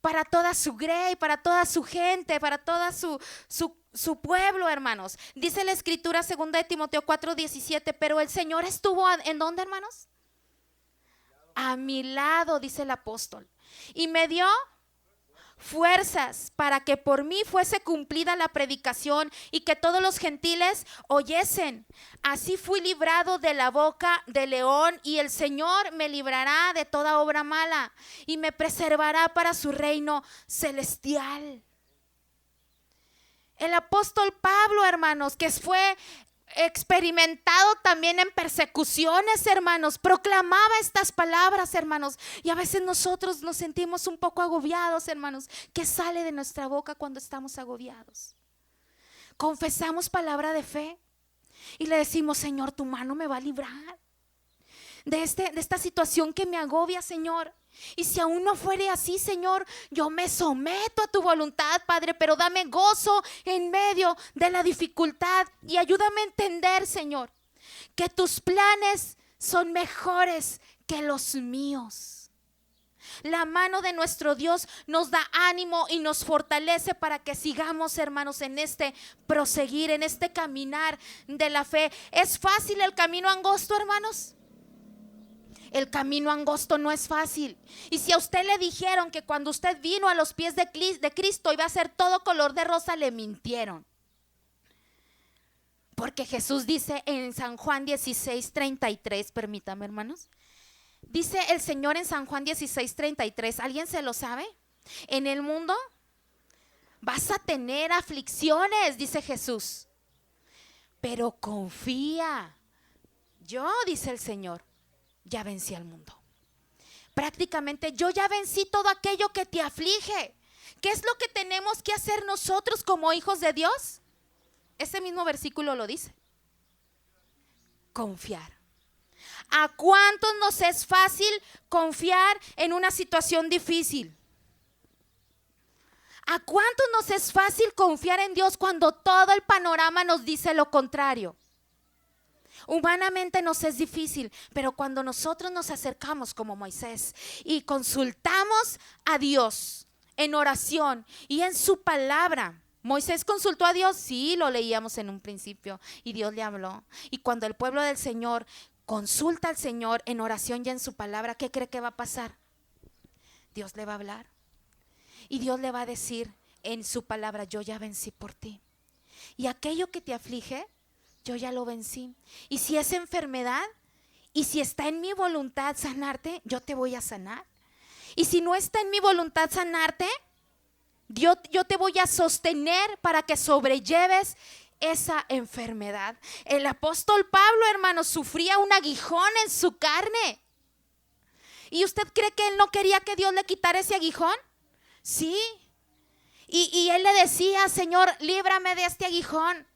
para toda su grey, para toda su gente, para toda su pueblo, hermanos. Dice la escritura, 2 de Timoteo 4:17, pero el Señor estuvo ¿en dónde, hermanos? A mi lado, dice el apóstol, y me dio fuerzas para que por mí fuese cumplida la predicación y que todos los gentiles oyesen. Así fui librado de la boca del león, y el Señor me librará de toda obra mala y me preservará para su reino celestial. El apóstol Pablo, hermanos, que fue experimentado también en persecuciones, hermanos, proclamaba estas palabras, hermanos, y a veces nosotros nos sentimos un poco agobiados, hermanos. ¿Qué sale de nuestra boca cuando estamos agobiados? Confesamos palabra de fe y le decimos, Señor, tu mano me va a librar de esta situación que me agobia, Señor. Y si aún no fuere así, Señor, yo me someto a tu voluntad, Padre, pero dame gozo en medio de la dificultad y ayúdame a entender, Señor, que tus planes son mejores que los míos. La mano de nuestro Dios nos da ánimo y nos fortalece para que sigamos, hermanos, en este proseguir, en este caminar de la fe. ¿Es fácil el camino angosto, hermanos? El camino angosto no es fácil. Y si a usted le dijeron que cuando usted vino a los pies de Cristo iba a ser todo color de rosa, le mintieron. Porque Jesús dice en San Juan 16:33, permítame, hermanos. Dice el Señor en San Juan 16:33, ¿alguien se lo sabe? En el mundo vas a tener aflicciones, dice Jesús, pero confía. Yo, dice el Señor, ya vencí al mundo. Prácticamente yo ya vencí todo aquello que te aflige. ¿Qué es lo que tenemos que hacer nosotros como hijos de Dios? Ese mismo versículo lo dice. Confiar. ¿A cuántos nos es fácil confiar en una situación difícil? ¿A cuántos nos es fácil confiar en Dios cuando todo el panorama nos dice lo contrario? Humanamente nos es difícil, pero cuando nosotros nos acercamos como Moisés y consultamos a Dios en oración y en su palabra. ¿Moisés consultó a Dios? Sí, lo leíamos en un principio y Dios le habló. Y cuando el pueblo del Señor consulta al Señor en oración y en su palabra, ¿qué cree que va a pasar? Dios le va a hablar y Dios le va a decir en su palabra, yo ya vencí por ti. Y aquello que te aflige, yo ya lo vencí. Y si es enfermedad, y si está en mi voluntad sanarte, yo te voy a sanar. Y si no está en mi voluntad sanarte, yo te voy a sostener para que sobrelleves esa enfermedad. El apóstol Pablo, hermanos, sufría un aguijón en su carne. ¿Y usted cree que él no quería que Dios le quitara ese aguijón? Sí. Y él le decía, Señor, líbrame de este aguijón.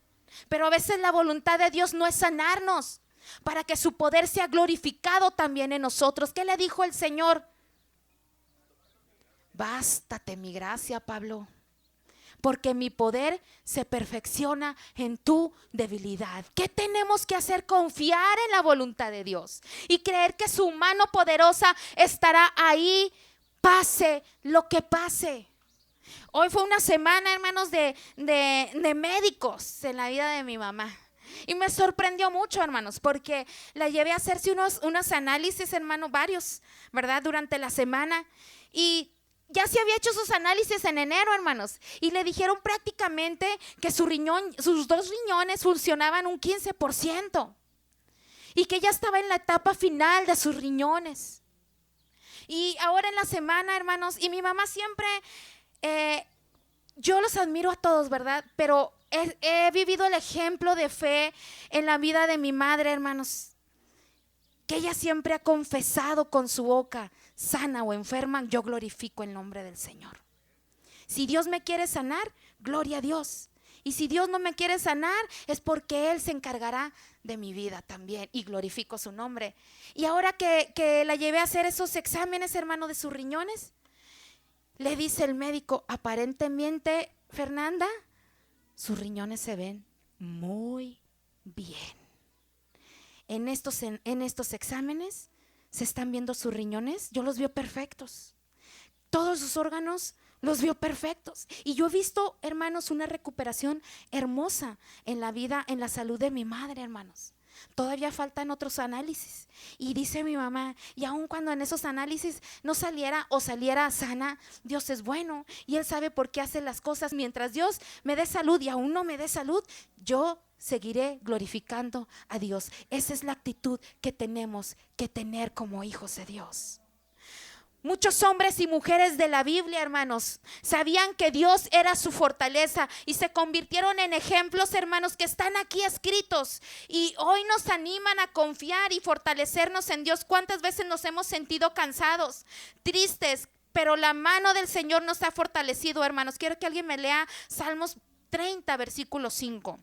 Pero a veces la voluntad de Dios no es sanarnos, para que su poder sea glorificado también en nosotros. ¿Qué le dijo el Señor? Bástate mi gracia, Pablo. porque mi poder se perfecciona en tu debilidad. ¿Qué tenemos que hacer? Confiar en la voluntad de Dios y creer que su mano poderosa estará ahí, pase lo que pase. Hoy fue una semana, hermanos, de médicos en la vida de mi mamá. Y me sorprendió mucho, hermanos, porque la llevé a hacerse unos análisis, hermano, varios, ¿verdad? Durante la semana. Y ya se había hecho sus análisis en enero, hermanos. Y le dijeron prácticamente que sus 2 riñones funcionaban un 15%. Y que ya estaba en la etapa final de sus riñones. Y ahora en la semana, hermanos, y mi mamá siempre, yo los admiro a todos, ¿verdad? Pero he vivido el ejemplo de fe en la vida de mi madre, hermanos, que ella siempre ha confesado con su boca, sana o enferma, yo glorifico el nombre del Señor. Si Dios me quiere sanar, gloria a Dios. Y si Dios no me quiere sanar, es porque Él se encargará de mi vida también, y glorifico su nombre. Y ahora que la llevé a hacer esos exámenes, hermano, de sus riñones, le dice el médico, aparentemente, Fernanda, sus riñones se ven muy bien. En estos exámenes se están viendo sus riñones, yo los veo perfectos. Todos sus órganos los veo perfectos. Y yo he visto, hermanos, una recuperación hermosa en la vida, en la salud de mi madre, hermanos. Todavía faltan otros análisis. Y dice mi mamá, y aun cuando en esos análisis no saliera o saliera sana, Dios es bueno y Él sabe por qué hace las cosas. Mientras Dios me dé salud y aún no me dé salud, yo seguiré glorificando a Dios. Esa es la actitud que tenemos que tener como hijos de Dios. Muchos hombres y mujeres de la Biblia, hermanos, sabían que Dios era su fortaleza y se convirtieron en ejemplos, hermanos, que están aquí escritos y hoy nos animan a confiar y fortalecernos en Dios. ¿Cuántas veces nos hemos sentido cansados, tristes? Pero la mano del Señor nos ha fortalecido, hermanos. Quiero que alguien me lea Salmos 30, versículo 5.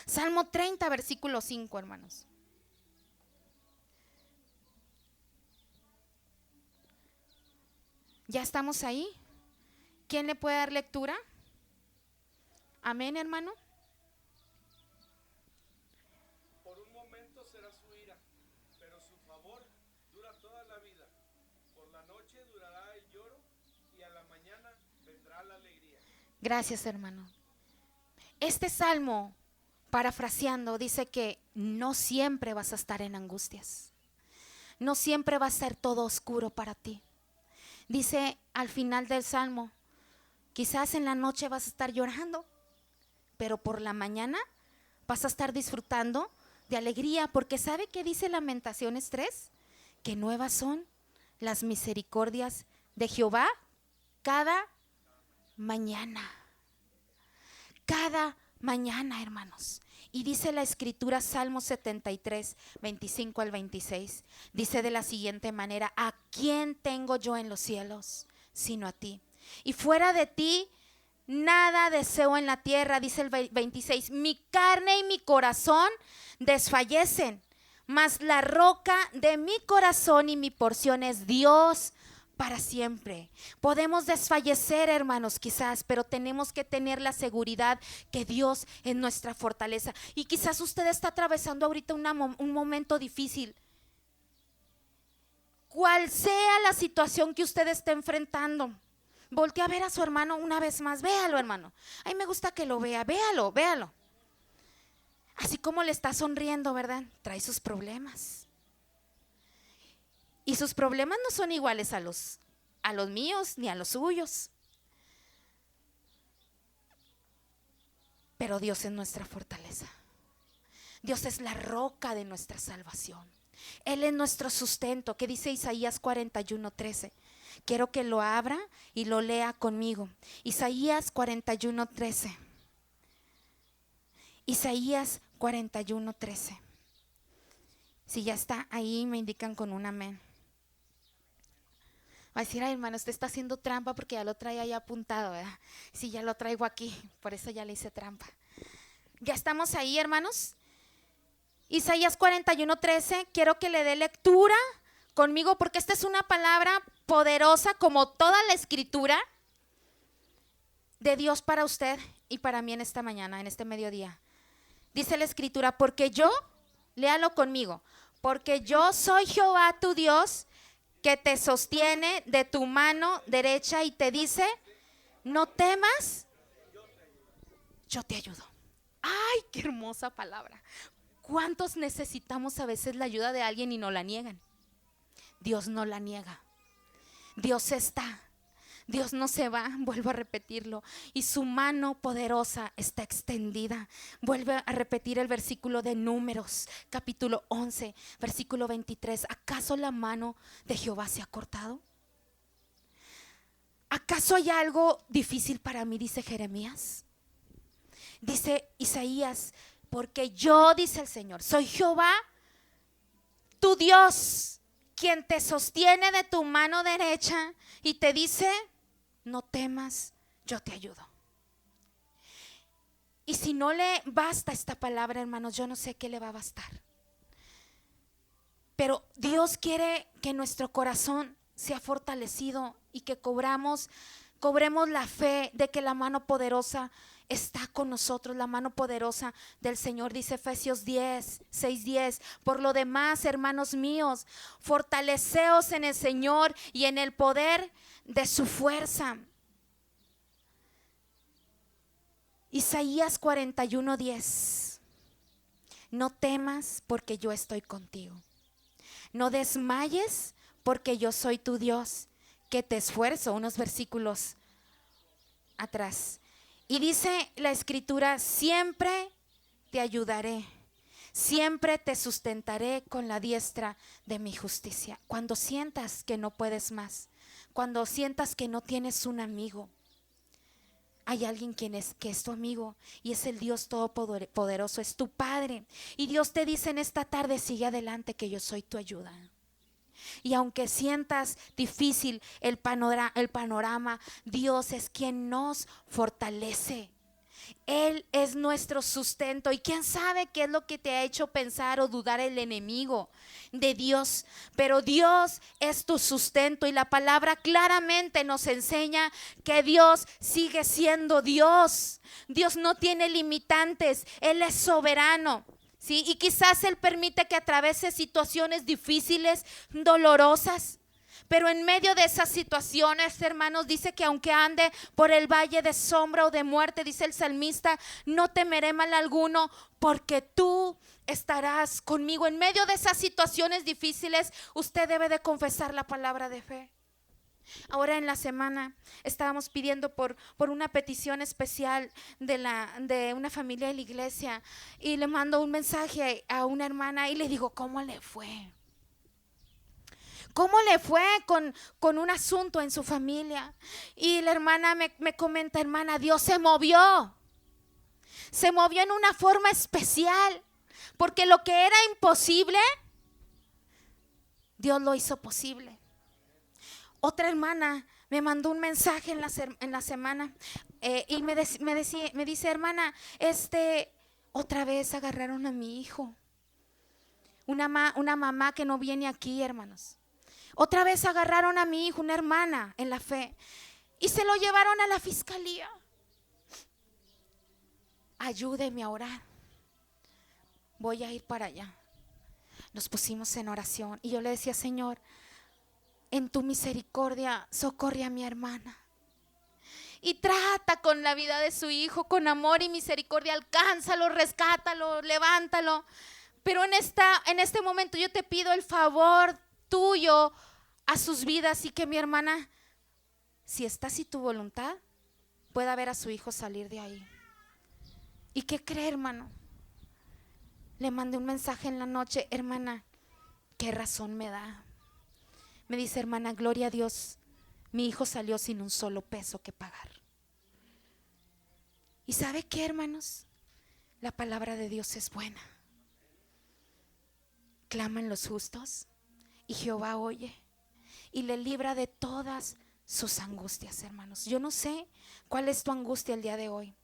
Salmo 30, versículo 5, hermanos. ¿Ya estamos ahí? ¿Quién le puede dar lectura? Amén, hermano. Por un momento será su ira, pero su favor dura toda la vida. Por la noche durará el lloro y a la mañana vendrá la alegría. Gracias, hermano. Este salmo, parafraseando, dice que no siempre vas a estar en angustias. No siempre va a ser todo oscuro para ti. Dice al final del salmo, quizás en la noche vas a estar llorando, pero por la mañana vas a estar disfrutando de alegría, porque ¿sabe qué dice Lamentaciones 3? Que nuevas son las misericordias de Jehová cada mañana. Cada mañana, hermanos. Y dice la escritura, Salmo 73, 25 al 26, dice de la siguiente manera: ¿a quién tengo yo en los cielos sino a ti? Y fuera de ti nada deseo en la tierra, dice el 26, mi carne y mi corazón desfallecen, mas la roca de mi corazón y mi porción es Dios para siempre. Podemos desfallecer, hermanos, quizás, pero tenemos que tener la seguridad que Dios es nuestra fortaleza. Y quizás usted está atravesando ahorita un momento difícil. Cual sea la situación que usted esté enfrentando, voltee a ver a su hermano una vez más. Véalo, hermano. A mí me gusta que lo vea. Véalo, véalo. Así como le está sonriendo, ¿verdad? Trae sus problemas. Y sus problemas no son iguales a los míos ni a los suyos. Pero Dios es nuestra fortaleza. Dios es la roca de nuestra salvación. Él es nuestro sustento. ¿Qué dice Isaías 41:13? Quiero que lo abra y lo lea conmigo. Isaías 41:13. Isaías 41:13. Si ya está ahí, me indican con un amén. Va a decir, ay, hermano, usted está haciendo trampa porque ya lo trae ahí apuntado, ¿verdad? Sí, ya lo traigo aquí, por eso ya le hice trampa. ¿Ya estamos ahí, hermanos? Isaías 41:13, quiero que le dé lectura conmigo porque esta es una palabra poderosa como toda la escritura. de Dios para usted y para mí en esta mañana, en este mediodía. Dice la escritura, porque yo, léalo conmigo, porque yo soy Jehová tu Dios, que te sostiene de tu mano derecha y te dice, no temas, yo te ayudo. Ay, qué hermosa palabra. ¿Cuántos necesitamos a veces la ayuda de alguien y no la niegan? Dios no la niega. Dios está. Dios no se va, vuelvo a repetirlo, y su mano poderosa está extendida. Vuelve a repetir el versículo de Números, capítulo 11, versículo 23. ¿Acaso la mano de Jehová se ha cortado? ¿Acaso hay algo difícil para mí? Dice Jeremías. Dice Isaías, porque yo, dice el Señor, soy Jehová, tu Dios, quien te sostiene de tu mano derecha y te dice, no temas, yo te ayudo. Y si no le basta esta palabra, hermanos, yo no sé qué le va a bastar. Pero Dios quiere que nuestro corazón sea fortalecido y que cobremos la fe de que la mano poderosa está con nosotros, la mano poderosa del Señor. Dice Efesios 6:10. Por lo demás, hermanos míos, fortaleceos en el Señor y en el poder de su fuerza. Isaías 41:10. No temas porque yo estoy contigo. No desmayes porque yo soy tu Dios, que te esfuerzo. Unos versículos atrás. Y dice la escritura, siempre te ayudaré, siempre te sustentaré con la diestra de mi justicia. Cuando sientas que no puedes más, cuando sientas que no tienes un amigo, hay alguien que es tu amigo y es el Dios Todopoderoso, es tu Padre. Y Dios te dice en esta tarde, sigue adelante que yo soy tu ayuda. Y aunque sientas difícil el panorama, Dios es quien nos fortalece. Él es nuestro sustento. Y quién sabe qué es lo que te ha hecho pensar o dudar el enemigo de Dios. Pero Dios es tu sustento. Y la palabra claramente nos enseña que Dios sigue siendo Dios. Dios no tiene limitantes. Él es soberano. ¿Sí? Y quizás Él permite que atraviese situaciones difíciles, dolorosas. Pero en medio de esas situaciones, hermanos, dice que aunque ande por el valle de sombra o de muerte, dice el salmista, no temeré mal alguno, porque tú estarás conmigo. En medio de esas situaciones difíciles, usted debe de confesar la palabra de fe. Ahora en la semana estábamos pidiendo por una petición especial de una familia de la iglesia, y le mando un mensaje a una hermana y le digo, ¿cómo le fue? ¿Cómo le fue con un asunto en su familia? Y la hermana me comenta, hermana, Dios se movió en una forma especial, porque lo que era imposible, Dios lo hizo posible. Otra hermana me mandó un mensaje en la semana y me dice, hermana, otra vez agarraron a mi hijo. Una mamá que no viene aquí, hermanos. Otra vez agarraron a mi hijo, una hermana en la fe, y se lo llevaron a la fiscalía. Ayúdeme a orar. Voy a ir para allá. Nos pusimos en oración y yo le decía, Señor, en tu misericordia socorre a mi hermana y trata con la vida de su hijo con amor y misericordia. Alcánzalo, rescátalo, levántalo. Pero en este momento yo te pido el favor tuyo a sus vidas, y que mi hermana, si está así tu voluntad, pueda ver a su hijo salir de ahí. ¿Y qué cree, hermano? Le mandé un mensaje en la noche, hermana, ¿qué razón me da? Me dice, hermana, gloria a Dios, mi hijo salió sin un solo peso que pagar. ¿Y sabe qué, hermanos? La palabra de Dios es buena. Claman los justos y Jehová oye y le libra de todas sus angustias, hermanos. Yo no sé cuál es tu angustia el día de hoy,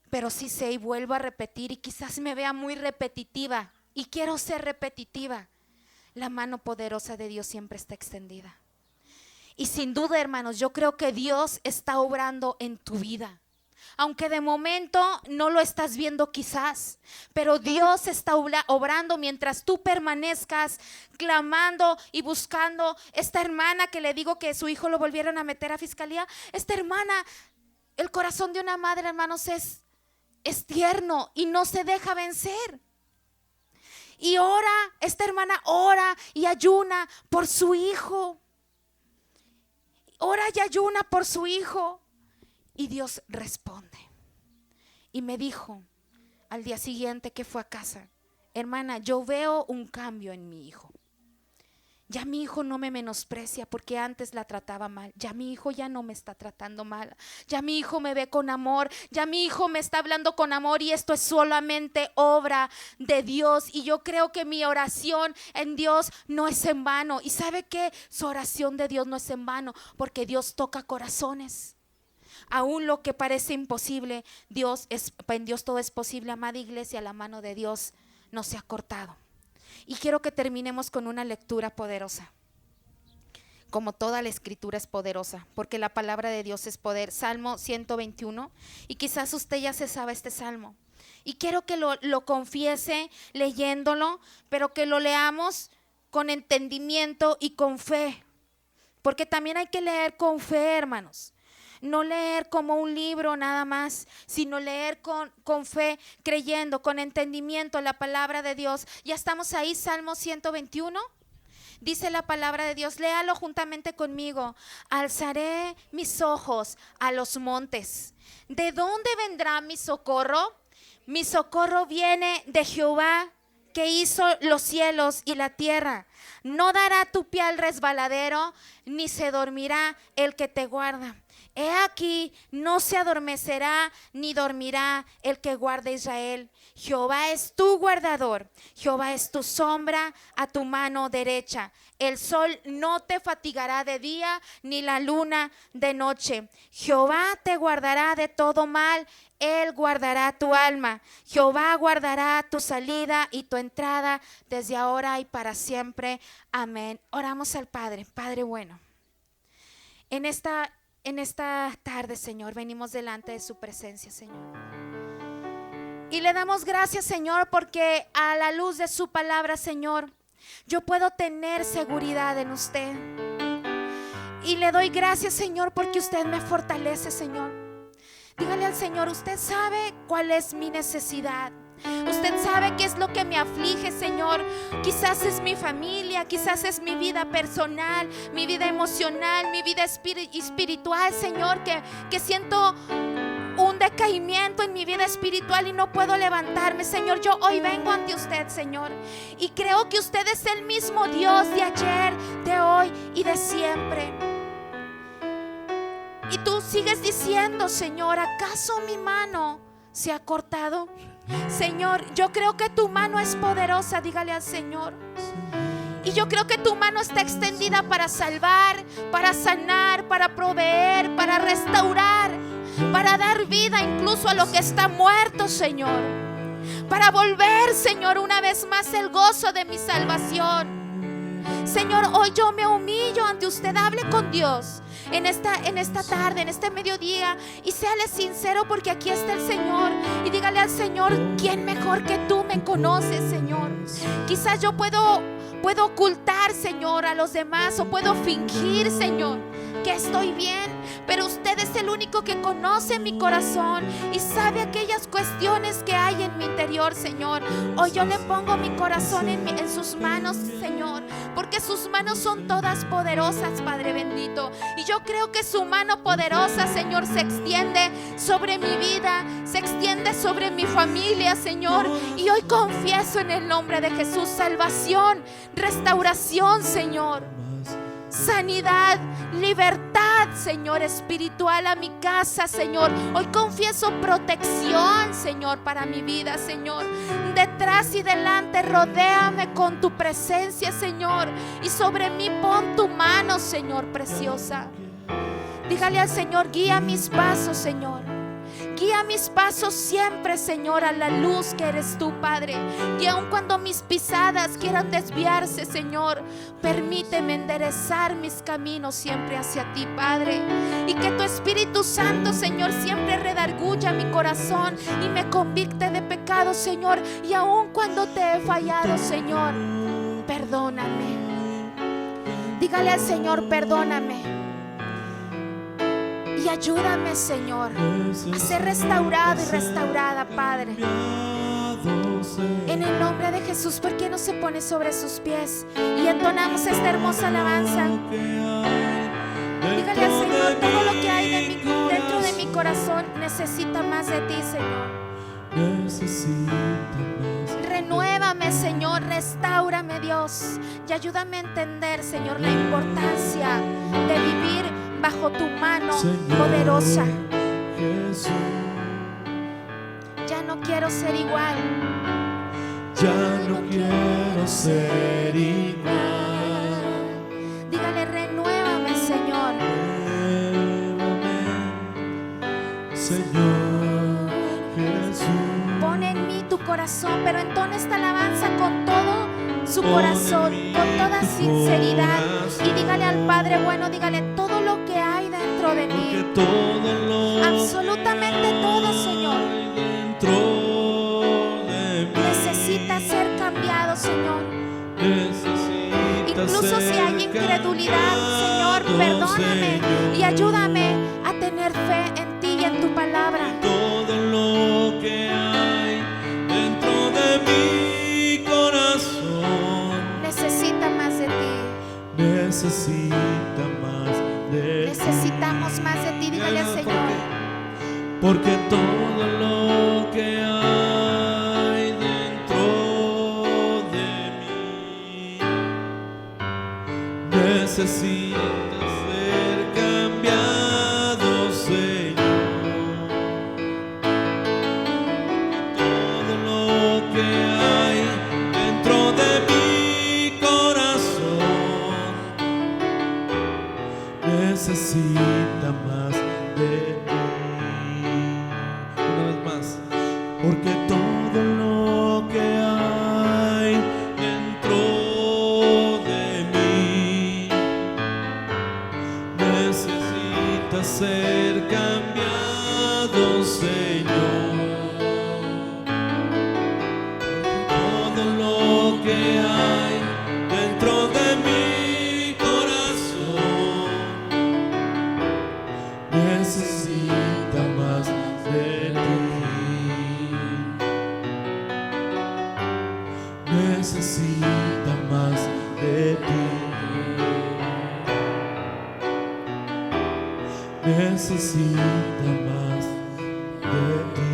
pero sí sé, y vuelvo a repetir, y quizás me vea muy repetitiva, y quiero ser repetitiva. La mano poderosa de Dios siempre está extendida. Y sin duda, hermanos, yo creo que Dios está obrando en tu vida. Aunque de momento no lo estás viendo quizás, pero Dios está obrando mientras tú permanezcas clamando y buscando. Esta hermana que le digo que su hijo lo volvieron a meter a fiscalía, esta hermana, el corazón de una madre, hermanos, es tierno y no se deja vencer. Y ora, esta hermana ora y ayuna por su hijo. Ora y ayuna por su hijo. Y Dios responde. Y me dijo al día siguiente que fue a casa: hermana, yo veo un cambio en mi hijo. Ya mi hijo no me menosprecia porque antes la trataba mal. Ya mi hijo ya no me está tratando mal. Ya mi hijo me ve con amor. Ya mi hijo me está hablando con amor, y esto es solamente obra de Dios. Y yo creo que mi oración en Dios no es en vano. ¿Y sabe qué? Su oración de Dios no es en vano, porque Dios toca corazones. Aún lo que parece imposible, en Dios todo es posible. Amada iglesia, la mano de Dios no se ha cortado. Y quiero que terminemos con una lectura poderosa. Como toda la escritura es poderosa, porque la palabra de Dios es poder. Salmo 121, y quizás usted ya se sabe este salmo. Y quiero que lo confiese leyéndolo, pero que lo leamos con entendimiento y con fe. Porque también hay que leer con fe, hermanos. No leer como un libro nada más, sino leer con fe, creyendo, con entendimiento la palabra de Dios. Ya estamos ahí, Salmo 121. Dice la palabra de Dios, léalo juntamente conmigo. Alzaré mis ojos a los montes. ¿De dónde vendrá mi socorro? Mi socorro viene de Jehová, que hizo los cielos y la tierra. No dará tu pie al resbaladero, ni se dormirá el que te guarda. He aquí, no se adormecerá ni dormirá el que guarda Israel. Jehová es tu guardador, Jehová es tu sombra a tu mano derecha. El sol no te fatigará de día, ni la luna de noche. Jehová te guardará de todo mal, Él guardará tu alma. Jehová guardará tu salida y tu entrada desde ahora y para siempre. Amén. Oramos al Padre. Padre bueno, en esta tarde, Señor, venimos delante de su presencia, Señor. Y le damos gracias, Señor, porque a la luz de su palabra, Señor, yo puedo tener seguridad en usted. Y le doy gracias, Señor, porque usted me fortalece, Señor. Dígale al Señor, usted sabe cuál es mi necesidad. Usted sabe qué es lo que me aflige, Señor. Quizás es mi familia, quizás es mi vida personal, mi vida emocional, mi vida espiritual, Señor, que siento un decaimiento en mi vida espiritual y no puedo levantarme, Señor. Yo hoy vengo ante usted, Señor, y creo que usted es el mismo Dios de ayer, de hoy y de siempre. Y tú sigues diciendo, Señor, ¿acaso mi mano se ha cortado? Señor, yo creo que tu mano es poderosa, dígale al Señor. Y yo creo que tu mano está extendida para salvar, para sanar, para proveer, para restaurar, para dar vida incluso a lo que está muerto, Señor. Para volver, Señor, una vez más el gozo de mi salvación. Señor, hoy yo me humillo ante usted. Hable con Dios en esta tarde, en este mediodía, y séale sincero, porque aquí está el Señor. Y dígale al Señor, ¿quién mejor que tú me conoces, Señor? Quizás yo puedo ocultar, Señor, a los demás, o puedo fingir, Señor, que estoy bien, pero usted es el único que conoce mi corazón y sabe aquellas cuestiones que hay en mi interior, Señor. Hoy yo le pongo mi corazón en sus manos, Señor, porque sus manos son todas poderosas, Padre bendito. Y yo creo que su mano poderosa, Señor, se extiende sobre mi vida, se extiende sobre mi familia, Señor. Y hoy confieso en el nombre de Jesús salvación, restauración, Señor, sanidad, libertad, Señor, espiritual a mi casa, Señor. Hoy confieso protección, Señor, para mi vida, Señor. Detrás y delante, rodéame con tu presencia, Señor. Y sobre mí pon tu mano, Señor, preciosa. Dígale al Señor, guía mis pasos, Señor. Guía mis pasos siempre, Señor, a la luz que eres tú, Padre. Y aun cuando mis pisadas quieran desviarse, Señor, permíteme enderezar mis caminos siempre hacia ti, Padre. Y que tu Espíritu Santo, Señor, siempre redarguya mi corazón y me convicte de pecado, Señor. Y aun cuando te he fallado, Señor, perdóname. Dígale al Señor, perdóname. Y ayúdame, Señor, a ser restaurado y restaurada, Padre. En el nombre de Jesús, ¿por qué no se pone sobre sus pies y entonamos esta hermosa alabanza? Dígale al Señor, todo lo que hay dentro de mi corazón necesita más de ti, Señor. Renuévame, Señor, restáurame, Dios, y ayúdame a entender, Señor, la importancia de vivir bajo tu mano poderosa. Ya no quiero ser igual. Ya no quiero ser igual. Dígale, renuévame, Señor. Renuévame, Señor Jesús. Pon en mí tu corazón, pero entona esta alabanza con todo su corazón, con toda sinceridad. Y dígale al Padre bueno, dígale todo lo que hay dentro de mí. Absolutamente todo, Señor. Necesita ser cambiado, Señor. Incluso si hay incredulidad, Señor, perdóname y ayúdame a tener fe en ti y en tu palabra. Todo lo que hay dentro de mi corazón Necesita más de ti. necesita más de ti. Necesitamos más de ti, dígale al Señor. Porque todo lo que hay dentro de mí necesita ser cambiado, Señor. Todo lo que hay dentro de mi corazón necesita más de ti. Una vez más, porque todo lo que hay dentro de mí necesita ser cambiado, Señor. Todo lo que hay dentro de mi corazón necesita más de ti. Necesita más de ti. Necesita más de ti.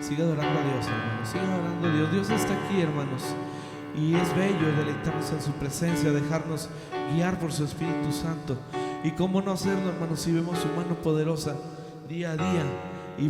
Siga adorando a Dios, hermanos. Siga adorando a Dios. Dios está aquí, hermanos. Y es bello deleitarnos en su presencia, dejarnos guiar por su Espíritu Santo. Y cómo no hacerlo, hermanos, si vemos su mano poderosa día a día